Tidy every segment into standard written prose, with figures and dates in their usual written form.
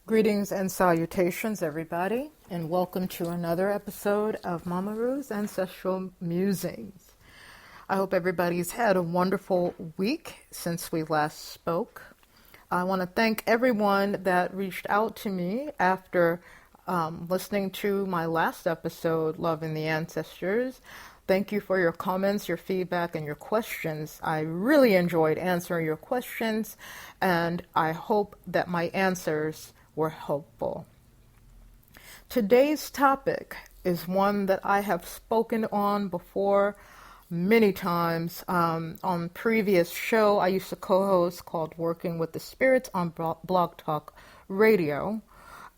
Greetings and salutations, everybody, and welcome to another episode of Mama Rue's Ancestral Musings. I hope everybody's had a wonderful week since we last spoke. I want to thank everyone that reached out to me after listening to my last episode, Loving the Ancestors. Thank you for your comments, your feedback, and your questions. I really enjoyed answering your questions, and I hope that my answers were helpful. Today's topic is one that I have spoken on before many times. On previous show I used to co-host called Working with the Spirits on Blog Talk Radio.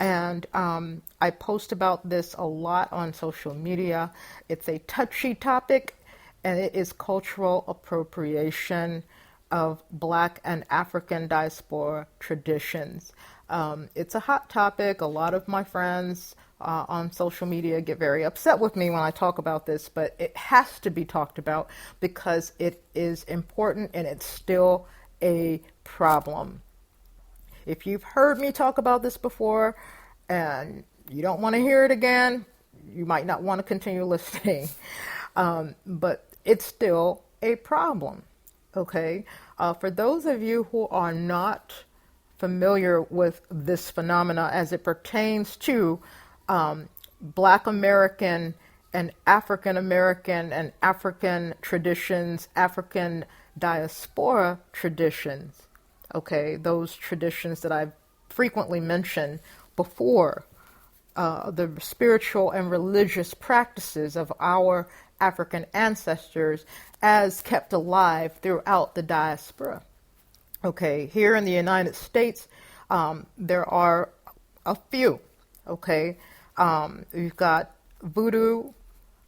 And I post about this a lot on social media. It's a touchy topic, and it is cultural appropriation of Black and African diaspora traditions. It's a hot topic. A lot of my friends on social media get very upset with me when I talk about this, but it has to be talked about because it is important and it's still a problem. If you've heard me talk about this before and you don't want to hear it again, you might not want to continue listening. But it's still a problem, okay? For those of you who are not familiar with this phenomena as it pertains to Black American and African American and African traditions, African diaspora traditions, okay, those traditions that I've frequently mentioned before, the spiritual and religious practices of our African ancestors as kept alive throughout the diaspora. Okay, here in the United States, there are a few, okay. We've got voodoo,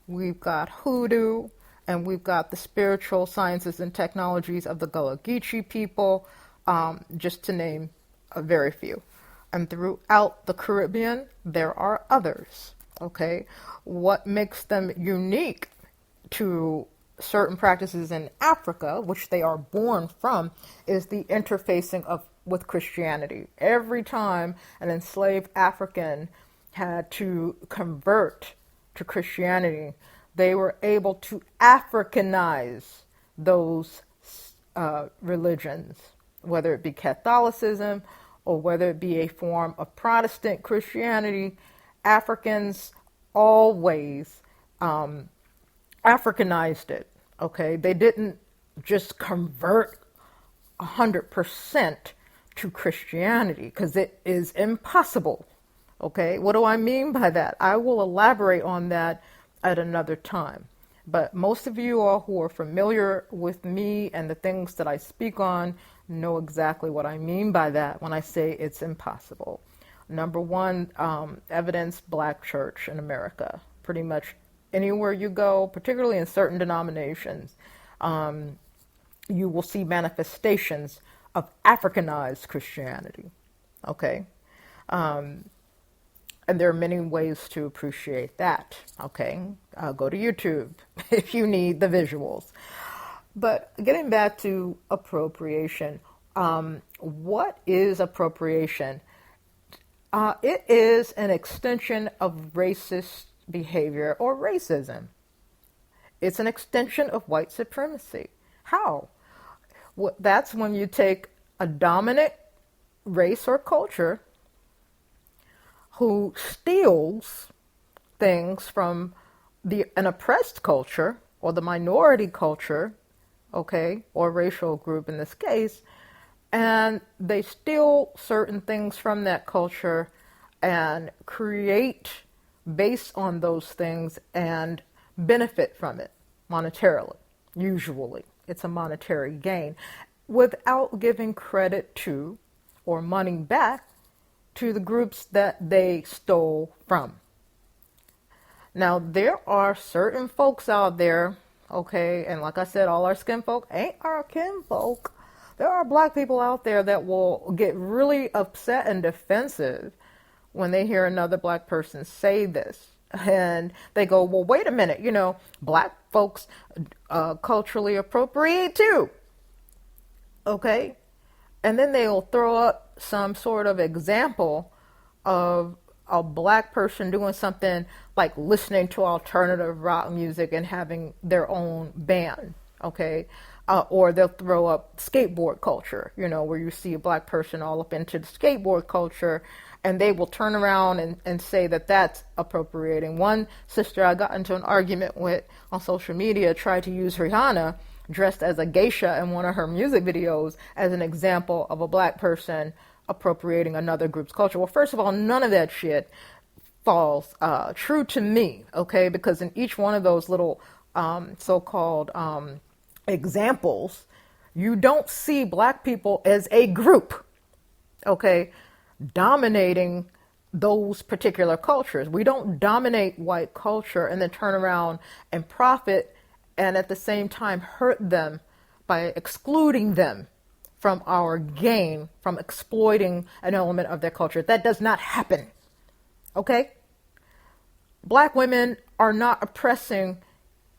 we've got hoodoo, and we've got the spiritual sciences and technologies of the Gullah Geechee people, just to name a very few. And throughout the Caribbean, there are others, okay? What makes them unique to certain practices in Africa, which they are born from, is the interfacing with Christianity. Every time an enslaved African had to convert to Christianity, they were able to Africanize those religions, whether it be Catholicism or whether it be a form of Protestant Christianity. Africans always Africanized it, okay? They didn't just convert 100% to Christianity because it is impossible, okay? What do I mean by that? I will elaborate on that at another time. But most of you all who are familiar with me and the things that I speak on know exactly what I mean by that when I say it's impossible. Number one, evidence Black church in America. Pretty much anywhere you go, particularly in certain denominations, you will see manifestations of Africanized Christianity, okay? And there are many ways to appreciate that, okay? Go to YouTube if you need the visuals. But getting back to appropriation, what is appropriation? It is an extension of racist behavior or racism. It's an extension of white supremacy. How? That's when you take a dominant race or culture who steals things from an oppressed culture or the minority culture, okay, or racial group in this case, and they steal certain things from that culture and create based on those things and benefit from it monetarily. Usually it's a monetary gain without giving credit to or money back to the groups that they stole from. Now, there are certain folks out there, okay, and like I said, all our skin folk ain't our kin folk. There are Black people out there that will get really upset and defensive when they hear another Black person say this. And they go, well, wait a minute, Black folks culturally appropriate too. Okay? And then they'll throw up some sort of example of a black person doing something like listening to alternative rock music and having their own band, okay? Or they'll throw up skateboard culture, where you see a black person all up into the skateboard culture, and they will turn around and say that that's appropriating. One sister I got into an argument with on social media tried to use Rihanna dressed as a geisha in one of her music videos as an example of a black person appropriating another group's culture. Well, first of all, none of that shit falls true to me, okay? Because in each one of those little so-called examples, you don't see black people as a group, okay, dominating those particular cultures. We don't dominate white culture and then turn around and profit and at the same time hurt them by excluding them from our gain, from exploiting an element of their culture. That does not happen, okay? Black women are not oppressing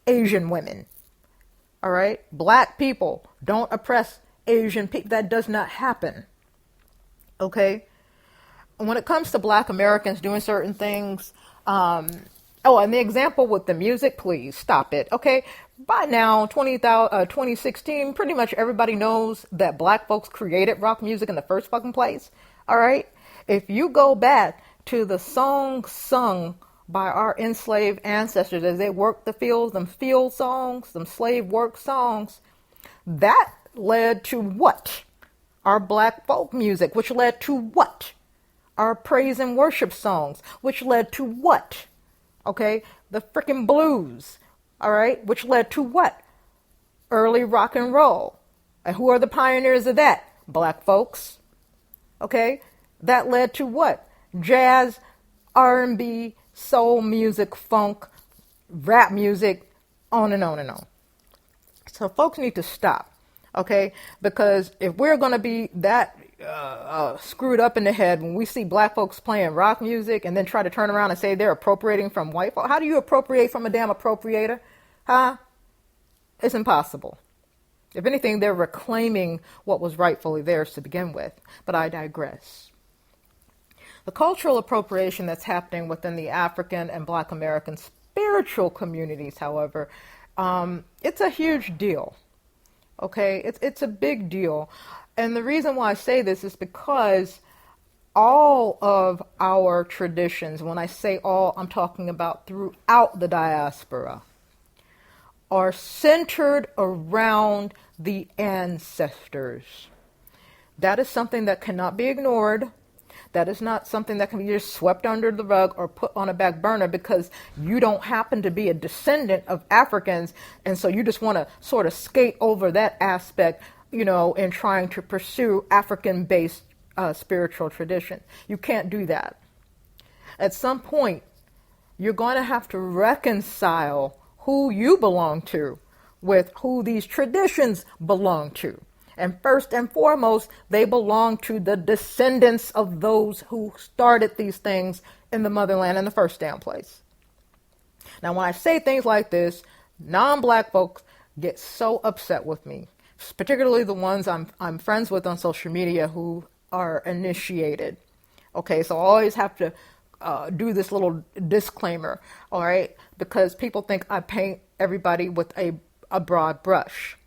Asian women, all right? Black people don't oppress Asian people. That does not happen, okay? When it comes to black Americans doing certain things, and the example with the music, please stop it, okay? By now, 2016, pretty much everybody knows that black folks created rock music in the first fucking place, all right? If you go back to the songs sung by our enslaved ancestors as they worked the fields, them field songs, them slave work songs, that led to what? Our black folk music, which led to what? Our praise and worship songs, which led to what? Okay, the freaking blues, all right, which led to what? Early rock and roll. And who are the pioneers of that? Black folks. Okay, that led to what? Jazz, R&B, soul music, funk, rap music, on and on and on. So folks need to stop, okay? Because if we're going to be that screwed up in the head when we see black folks playing rock music and then try to turn around and say they're appropriating from white folks, how do you appropriate from a damn appropriator? Huh? It's impossible. If anything, they're reclaiming what was rightfully theirs to begin with. But I digress. The cultural appropriation that's happening within the African and Black American spiritual communities, however, it's a huge deal. Okay, it's a big deal. And the reason why I say this is because all of our traditions, when I say all, I'm talking about throughout the diaspora, are centered around the ancestors. That is something that cannot be ignored. That is not something that can be just swept under the rug or put on a back burner because you don't happen to be a descendant of Africans, and so you just want to sort of skate over that aspect, in trying to pursue African-based spiritual tradition. You can't do that. At some point, you're going to have to reconcile who you belong to with who these traditions belong to. And first and foremost, they belong to the descendants of those who started these things in the motherland in the first damn place. Now, when I say things like this, non-black folks get so upset with me, particularly the ones I'm friends with on social media who are initiated. Okay, so I always have to do this little disclaimer, all right, because people think I paint everybody with a broad brush.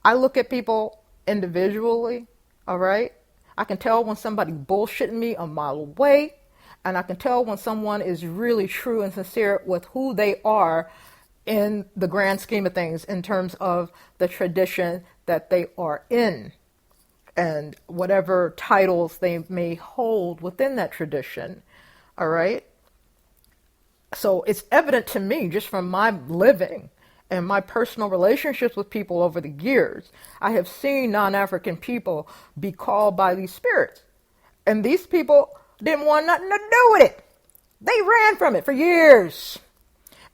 I look at people individually, all right? I can tell when somebody bullshitting me a mile away, and I can tell when someone is really true and sincere with who they are in the grand scheme of things in terms of the tradition that they are in and whatever titles they may hold within that tradition, all right? So it's evident to me just from my living and my personal relationships with people over the years, I have seen non-African people be called by these spirits. And these people didn't want nothing to do with it. They ran from it for years.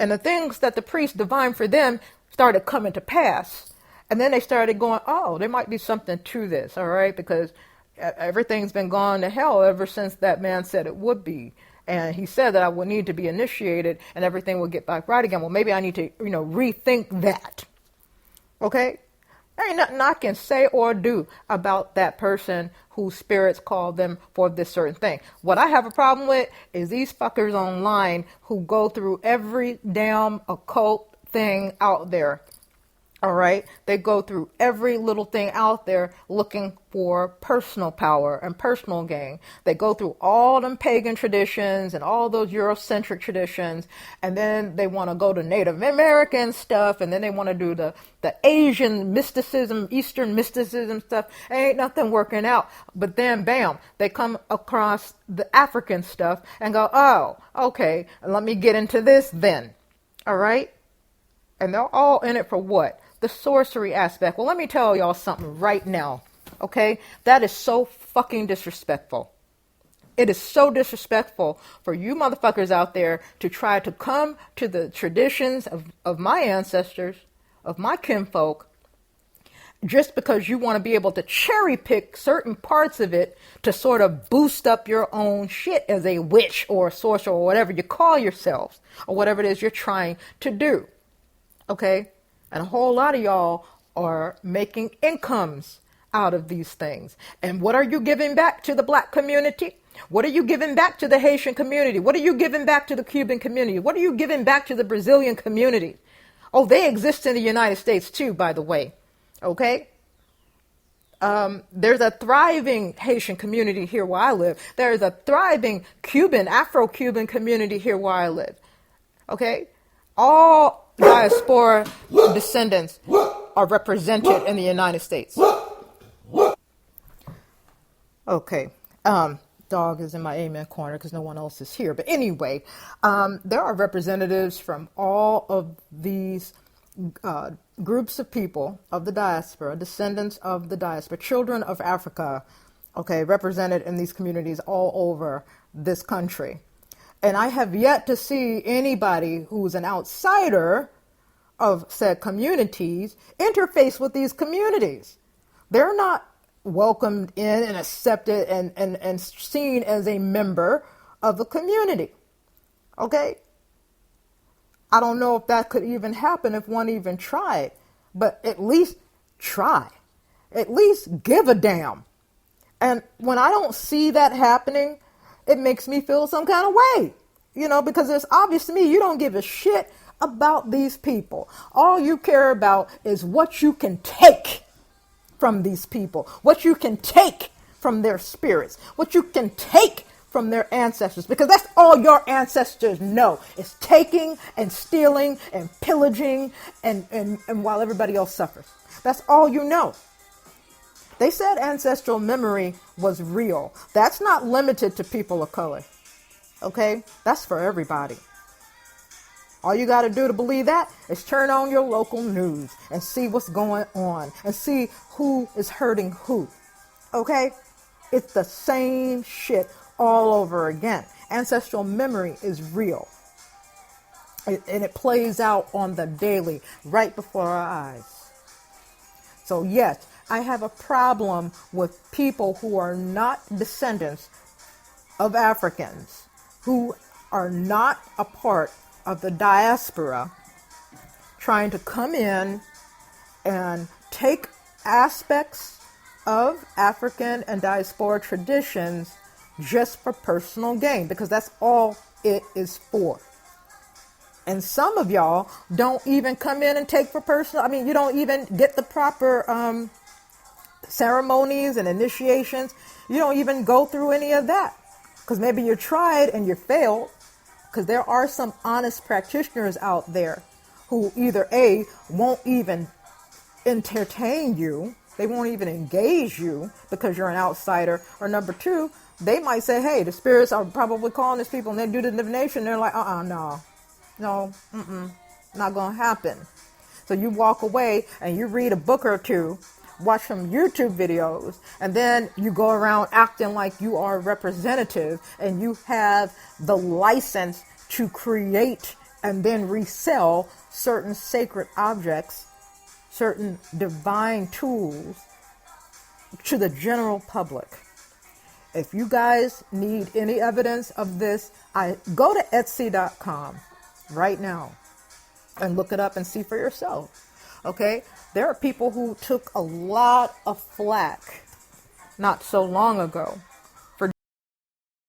And the things that the priest divined for them started coming to pass. And then they started going, oh, there might be something to this, all right? Because everything's been gone to hell ever since that man said it would be. And he said that I would need to be initiated and everything would get back right again. Well, maybe I need to, rethink that. Okay? There ain't nothing I can say or do about that person whose spirits call them for this certain thing. What I have a problem with is these fuckers online who go through every damn occult thing out there. All right. They go through every little thing out there looking for personal power and personal gain. They go through all them pagan traditions and all those Eurocentric traditions. And then they want to go to Native American stuff. And then they want to do the Asian mysticism, Eastern mysticism stuff. Ain't nothing working out. But then, bam, they come across the African stuff and go, oh, okay, let me get into this then. All right. And they're all in it for what? The sorcery aspect. Well, let me tell y'all something right now, okay? That is so fucking disrespectful. It is so disrespectful for you motherfuckers out there to try to come to the traditions of my ancestors, of my kinfolk, just because you want to be able to cherry pick certain parts of it to sort of boost up your own shit as a witch or a sorcerer or whatever you call yourselves, or whatever it is you're trying to do. Okay? And a whole lot of y'all are making incomes out of these things. And what are you giving back to the black community? What are you giving back to the Haitian community? What are you giving back to the Cuban community? What are you giving back to the Brazilian community? Oh, they exist in the United States too, by the way. Okay? There's a thriving Haitian community here where I live. There's a thriving Cuban, Afro-Cuban community here where I live. Okay? All diaspora descendants are represented in the United States. Okay. Dog is in my amen corner because no one else is here. But anyway, there are representatives from all of these groups of people of the diaspora, descendants of the diaspora, children of Africa, okay, represented in these communities all over this country. And I have yet to see anybody who's an outsider of said communities interface with these communities. They're not welcomed in and accepted and seen as a member of the community. Okay? I don't know if that could even happen if one even tried, but at least try. At least give a damn. And when I don't see that happening, it makes me feel some kind of way, because it's obvious to me you don't give a shit about these people. All you care about is what you can take from these people, what you can take from their spirits, what you can take from their ancestors, because that's all your ancestors know, is taking and stealing and pillaging and while everybody else suffers. That's all you know. They said ancestral memory was real. That's not limited to people of color. Okay? That's for everybody. All you got to do to believe that is turn on your local news and see what's going on and see who is hurting who. Okay? It's the same shit all over again. Ancestral memory is real. And it plays out on the daily, right before our eyes. So yes, I have a problem with people who are not descendants of Africans, who are not a part of the diaspora, trying to come in and take aspects of African and diaspora traditions just for personal gain, because that's all it is for. And some of y'all don't even come in and take for personal. You don't even get the proper ceremonies and initiations. You don't even go through any of that, because maybe you tried and you failed. Because there are some honest practitioners out there who either A, won't even entertain you, they won't even engage you because you're an outsider, or number two, they might say, hey, the spirits are probably calling these people, and they do the divination. They're like, no, not gonna happen. So you walk away and you read a book or two, watch some YouTube videos, and then you go around acting like you are a representative and you have the license to create and then resell certain sacred objects, certain divine tools to the general public. If you guys need any evidence of this, go to Etsy.com right now and look it up and see for yourself. Okay? There are people who took a lot of flack not so long ago